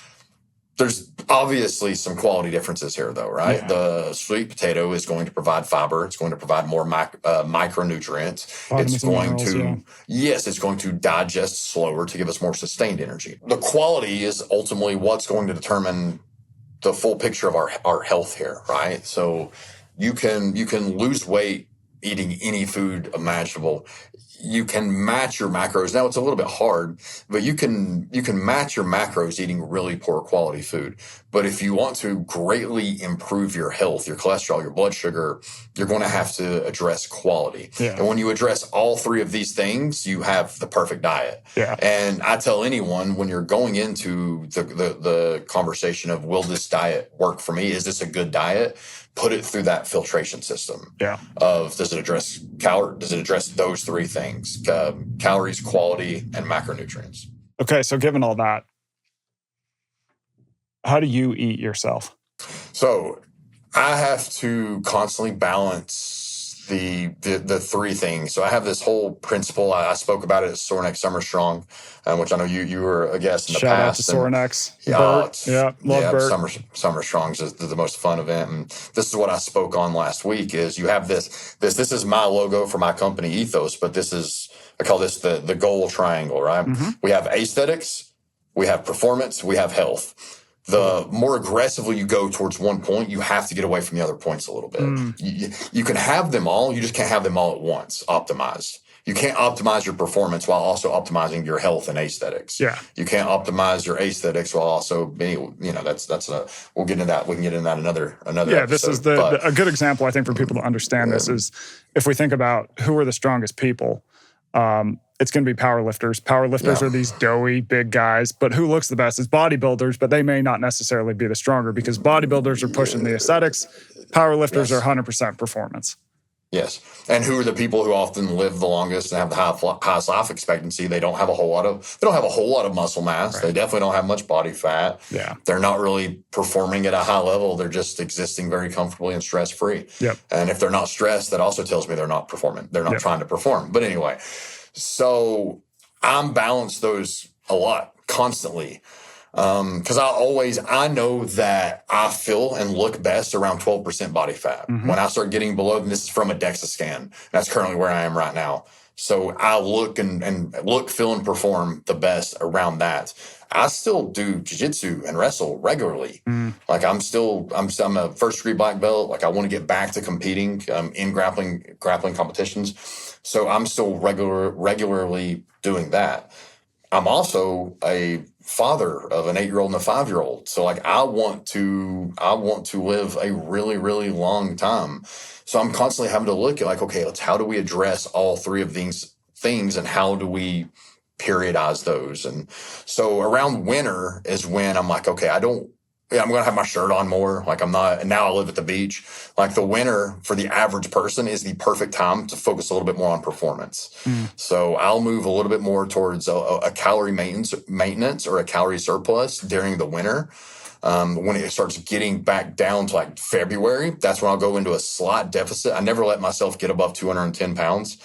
There's obviously some quality differences here, though, right? Yeah. The sweet potato is going to provide fiber. It's going to provide more micronutrients. It's going to digest slower to give us more sustained energy. The quality is ultimately what's going to determine the full picture of our health here, right? So you can lose weight eating any food imaginable. You can match your macros. Now it's a little bit hard, but you can match your macros eating really poor quality food. But if you want to greatly improve your health, your cholesterol, your blood sugar, you're going to have to address quality. Yeah. And when you address all three of these things, you have the perfect diet. Yeah. And I tell anyone, when you're going into the conversation of, will this diet work for me? Is this a good diet? Put it through that filtration system. Yeah. Of, does it address does it address those three things? Calories, quality, and macronutrients. Okay, so given all that, how do you eat yourself? So I have to constantly balance the three things. So I have this whole principle. I spoke about it at Sorenex Summer Strong, which I know you were a guest in the past. Shout out to Sorenex. Love Bert. Summer Strong's is the most fun event. And this is what I spoke on last week, is you have this is my logo for my company ethos, but I call this the goal triangle, right? Mm-hmm. We have aesthetics, we have performance, we have health. The more aggressively you go towards one point, you have to get away from the other points a little bit. You can have them all. You just can't have them all at once optimized. You can't optimize your performance while also optimizing your health and aesthetics. Yeah. You can't optimize your aesthetics while also being, we'll get into that. We can get into that another Yeah, episode. This is a good example, I think, for people to understand this is, if we think about who are the strongest people, it's going to be powerlifters. Powerlifters are these doughy, big guys, but who looks the best is bodybuilders, but they may not necessarily be the stronger, because bodybuilders are pushing the aesthetics. Powerlifters are 100% performance. Yes. And who are the people who often live the longest and have the highest life expectancy? They don't have a whole lot of muscle mass. Right. They definitely don't have much body fat. Yeah. They're not really performing at a high level. They're just existing very comfortably and stress-free. Yep. And if they're not stressed, that also tells me they're not performing. They're not trying to perform. But anyway, so I'm balanced those a lot constantly. Because I know that I feel and look best around 12% body fat. Mm-hmm. When I start getting below, and this is from a DEXA scan, that's currently where I am right now. So I look and feel and perform the best around that. I still do jiu-jitsu and wrestle regularly. Like I'm a first degree black belt. Like I want to get back to competing in grappling competitions. So I'm still regularly doing that. I'm also a father of an 8-year-old and a 5-year-old. So like I want to live a really, really long time. So I'm constantly having to look at like, okay, how do we address all three of these things and how do we periodize those? And so around winter is when I'm like, okay, I'm going to have my shirt on more. Like I'm not, and now I live at the beach. Like the winter for the average person is the perfect time to focus a little bit more on performance. So I'll move a little bit more towards a calorie maintenance or a calorie surplus during the winter. When it starts getting back down to like February, that's when I'll go into a slight deficit. I never let myself get above 210 pounds.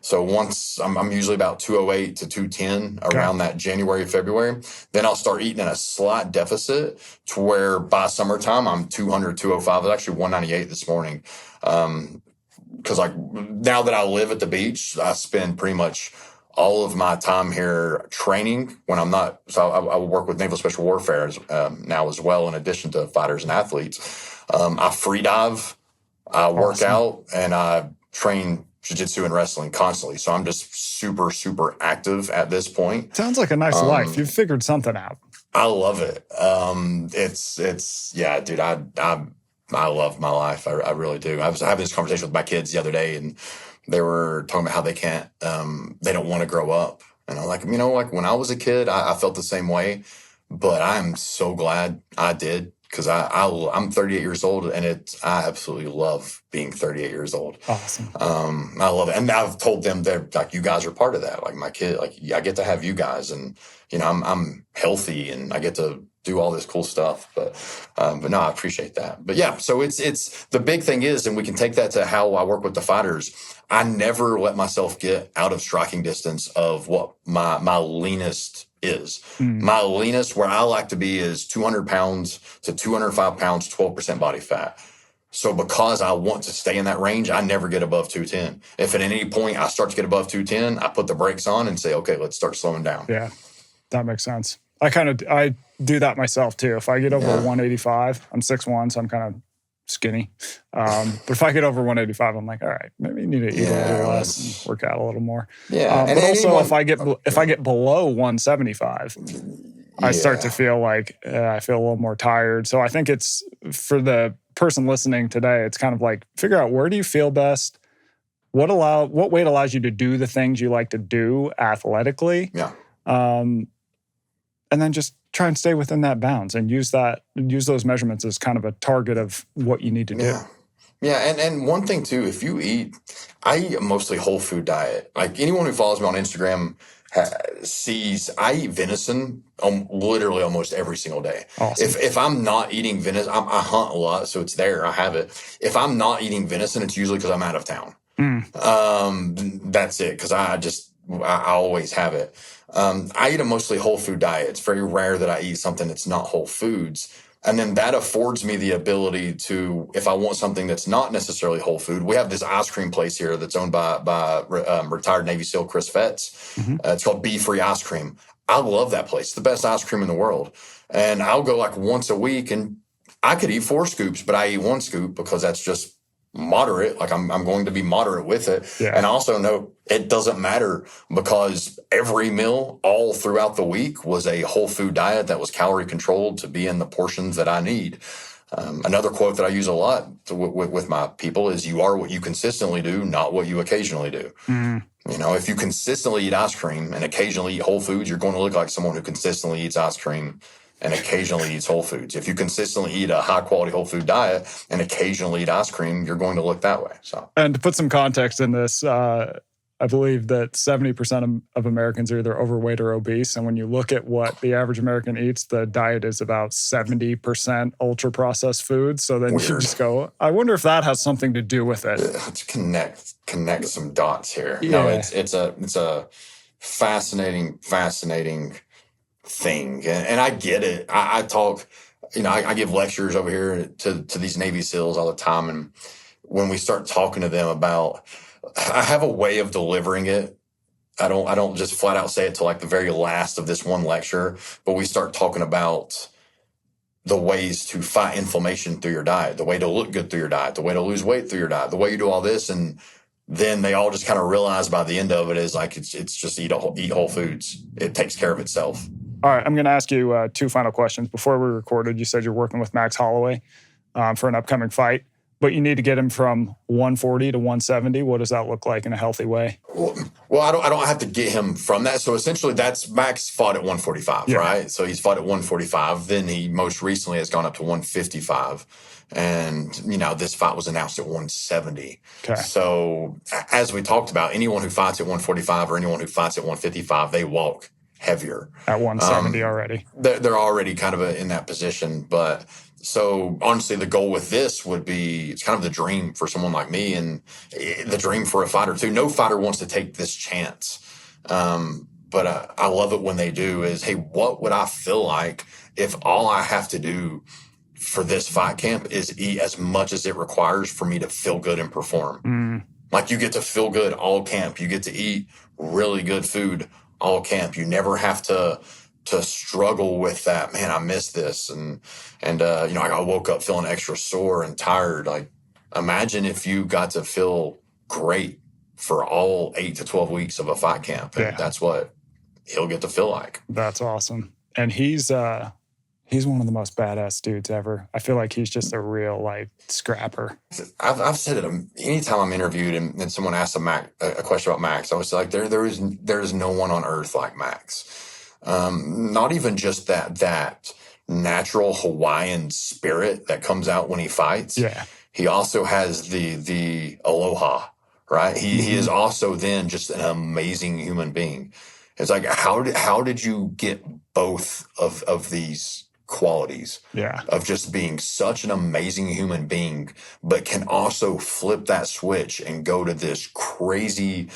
So once I'm usually about 208 to 210 around that January, February, then I'll start eating in a slight deficit to where by summertime, I'm 200, 205. I was actually 198 this morning. Because like now that I live at the beach, I spend pretty much all of my time here training when I'm not. So I work with Naval Special Warfare now as well, in addition to fighters and athletes. I free dive, I work out, and I train jiu-jitsu and wrestling constantly. So I'm just super, super active at this point. Sounds like a nice life. You've figured something out. I love it. Yeah, dude, I love my life. I really do. I was having this conversation with my kids the other day, and they were talking about how they can't, they don't want to grow up. And I'm like, like when I was a kid, I felt the same way, but I'm so glad I did. Because I'm 38 years old, and I absolutely love being 38 years old. Awesome. I love it, and I've told them that like you guys are part of that. Like my kid, like I get to have you guys, and I'm healthy, and I get to do all this cool stuff. But no, I appreciate that. But yeah, so it's the big thing is, and we can take that to how I work with the fighters. I never let myself get out of striking distance of what my leanest is. My leanest, where I like to be, is 200 pounds to 205 pounds, 12% body fat. So because I want to stay in that range, I never get above 210. If at any point I start to get above 210, I put the brakes on and say, okay, let's start slowing down. Yeah, that makes sense. I do that myself too. If I get over 185, I'm 6'1", so I'm kind of skinny. But if I get over 185, I'm like, all right, maybe you need to eat a little less and work out a little more. Yeah. But also if I get below 175, I start to feel like I feel a little more tired. So I think it's for the person listening today, it's kind of like figure out, where do you feel best? What weight allows you to do the things you like to do athletically? Yeah. And then just try and stay within that bounds and use those measurements as kind of a target of what you need to do. Yeah. Yeah. And one thing too, if you I eat a mostly whole food diet. Like anyone who follows me on Instagram sees I eat venison literally almost every single day. Awesome. If I'm not eating venison, I hunt a lot, so it's there. I have it. If I'm not eating venison, it's usually because I'm out of town. That's it. Because I always have it. I eat a mostly whole food diet. It's very rare that I eat something that's not whole foods. And then that affords me the ability to, if I want something that's not necessarily whole food, we have this ice cream place here that's owned by retired Navy SEAL Chris Fetz. It's called Bee Free Ice Cream. I love that place. It's the best ice cream in the world. And I'll go like once a week, and I could eat 4 scoops, but I eat 1 scoop because that's just moderate. Like I'm going to be moderate with it. Yeah. And I also know it doesn't matter because every meal all throughout the week was a whole food diet that was calorie controlled to be in the portions that I need. Another quote that I use a lot with my people is, you are what you consistently do, not what you occasionally do. If you consistently eat ice cream and occasionally eat whole foods, you're going to look like someone who consistently eats ice cream and occasionally eats whole foods. If you consistently eat a high quality whole food diet and occasionally eat ice cream, you're going to look that way. So, and to put some context in this, I believe that 70% of Americans are either overweight or obese. And when you look at what the average American eats, the diet is about 70% ultra processed food. So then you just go, I wonder if that has something to do with it. Let's connect some dots here. Yeah. No, it's a fascinating thing. And I get it. I talk, I give lectures over here to these Navy SEALs all the time. And when we start talking to them about, I have a way of delivering it. I don't just flat out say it till like the very last of this one lecture, but we start talking about the ways to fight inflammation through your diet, the way to look good through your diet, the way to lose weight through your diet, the way you do all this. And then they all just kind of realize by the end of it is like, it's just eat whole foods. It takes care of itself. All right, I'm going to ask you 2 final questions. Before we recorded, you said you're working with Max Holloway for an upcoming fight, but you need to get him from 140 to 170. What does that look like in a healthy way? Well, I don't have to get him from that. So essentially, that's Max fought at 145, right? So he's fought at 145. Then he most recently has gone up to 155. And, this fight was announced at 170. Okay. So as we talked about, anyone who fights at 145 or anyone who fights at 155, they walk heavier. At 170 already. They're already kind of in that position. But So honestly, the goal with this would be, it's kind of the dream for someone like me, and the dream for a fighter too. No fighter wants to take this chance. But I love it when they do. Is, hey, what would I feel like if all I have to do for this fight camp is eat as much as it requires for me to feel good and perform? Like, you get to feel good all camp. You get to eat really good food all camp. You never have to struggle with that. Man, I missed this. And I woke up feeling extra sore and tired. Like, imagine if you got to feel great for all 8 to 12 weeks of a fight camp. And that's what he'll get to feel like. That's awesome. And he's one of the most badass dudes ever. I feel like he's just a real, like, scrapper. I've said it anytime I'm interviewed and someone asks a question about Max, I was like, there is no one on earth like Max. Not even just that natural Hawaiian spirit that comes out when he fights. Yeah. He also has the aloha, right? He is also then just an amazing human being. It's like, how did you get both of these qualities? Yeah. Of just being such an amazing human being, but can also flip that switch and go to this crazy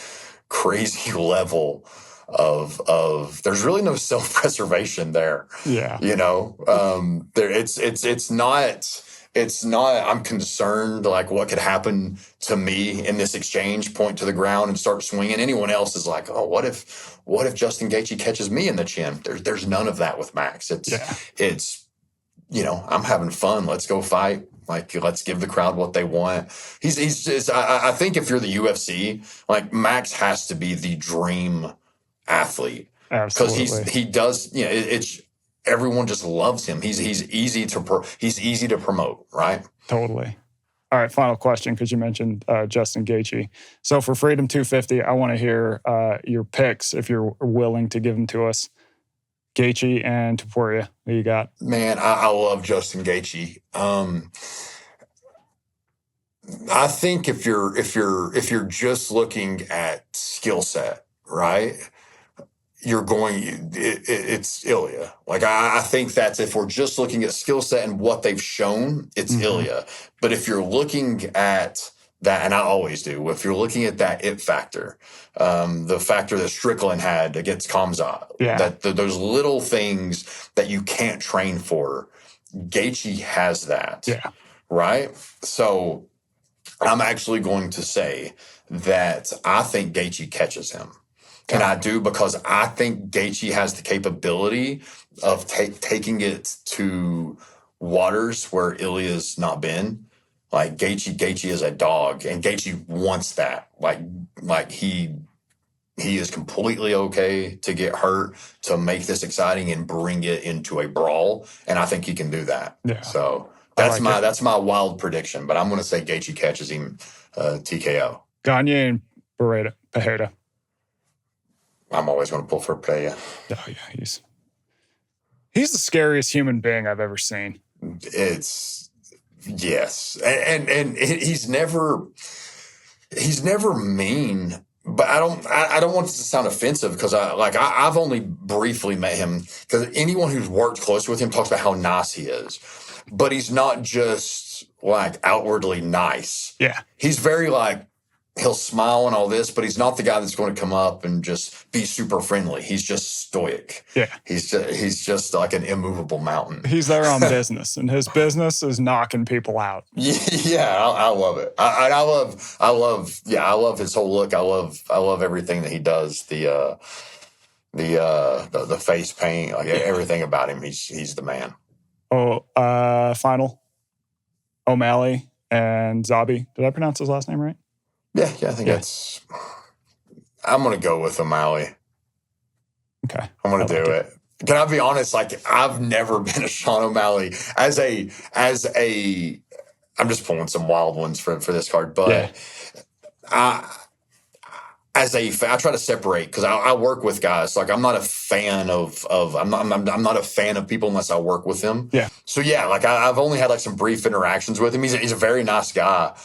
level of there's really no self-preservation there. Yeah. It's not I'm concerned like what could happen to me in this exchange, point to the ground and start swinging. Anyone else is like, oh, what if Justin Gaethje catches me in the chin? There's none of that with Max. It's I'm having fun. Let's go fight. Like, let's give the crowd what they want. He's just, I think if you're the UFC, like, Max has to be the dream athlete. Absolutely. Because he does, it's everyone just loves him. He's easy to promote, right? Totally. All right, final question, because you mentioned Justin Gaethje. So for Freedom 250, I want to hear your picks, if you're willing to give them to us. Gaethje and Pereira, who you got? Man, I love Justin Gaethje. I think if you're just looking at skill set, right? It's Ilya. Like, I think that's, if we're just looking at skill set and what they've shown, it's Ilya. But if you're looking at that, and I always do, if you're looking at that it factor, the factor that Strickland had against Khamzat, that those little things that you can't train for, Gaethje has that. Yeah. Right? So I'm actually going to say that I think Gaethje catches him. And I do, because I think Gaethje has the capability of taking it to waters where Ilya's not been. Like, Gaethje is a dog, and Gaethje wants that. Like he is completely okay to get hurt to make this exciting and bring it into a brawl, and I think he can do that. Yeah. So that's my wild prediction, but I'm going to say Gaethje catches him TKO. Gaethje and Pereira. I'm always going to pull for Pereira. Oh yeah, he's the scariest human being I've ever seen. Yes, and he's never mean, but I don't want this to sound offensive, because I've only briefly met him, because anyone who's worked close with him talks about how nice he is, but he's not just like outwardly nice. Yeah, he's very like, he'll smile and all this, but he's not the guy that's going to come up and just be super friendly. He's just stoic. Yeah. He's just like an immovable mountain. He's there on business, and his business is knocking people out. Yeah, I love it. I love his whole look. I love everything that he does. The face paint, like everything about him. He's the man. Final. O'Malley and Zabi. Did I pronounce his last name right? Yeah, I think I'm going to go with O'Malley. Okay. I'm going to do it. Can I be honest? Like, I've never been a Sean O'Malley as a, I'm just pulling some wild ones for this card, but I try to separate, because I work with guys. Like, I'm not a fan I'm not a fan of people unless I work with them. Yeah. So yeah, like I've only had like some brief interactions with him. He's a very nice guy.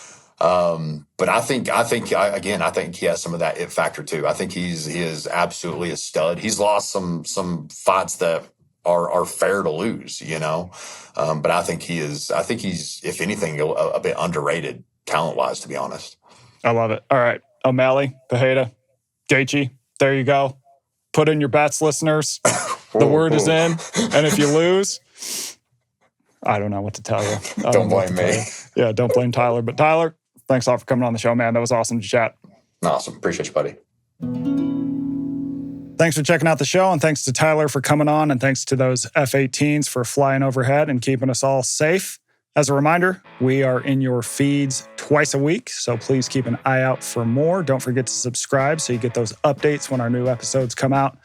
But I think he has some of that it factor too. I think he is absolutely a stud. He's lost some fights that are fair to lose, you know. But I think he's, if anything, a bit underrated talent-wise, to be honest. I love it. All right. O'Malley, Pereira, Gaethje, there you go. Put in your bets, listeners. The word is in. And if you lose, I don't know what to tell you. Don't blame me. Yeah, don't blame Tyler. But Tyler, thanks a lot for coming on the show, man. That was awesome to chat. Awesome. Appreciate you, buddy. Thanks for checking out the show, and thanks to Tyler for coming on, and thanks to those F-18s for flying overhead and keeping us all safe. As a reminder, we are in your feeds twice a week, so please keep an eye out for more. Don't forget to subscribe so you get those updates when our new episodes come out.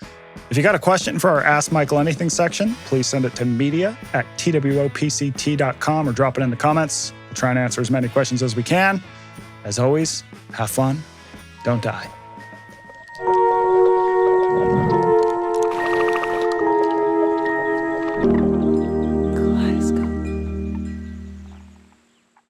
If you got a question for our Ask Michael Anything section, please send it to media@twopct.com or drop it in the comments. We'll try and answer as many questions as we can. As always, have fun, don't die.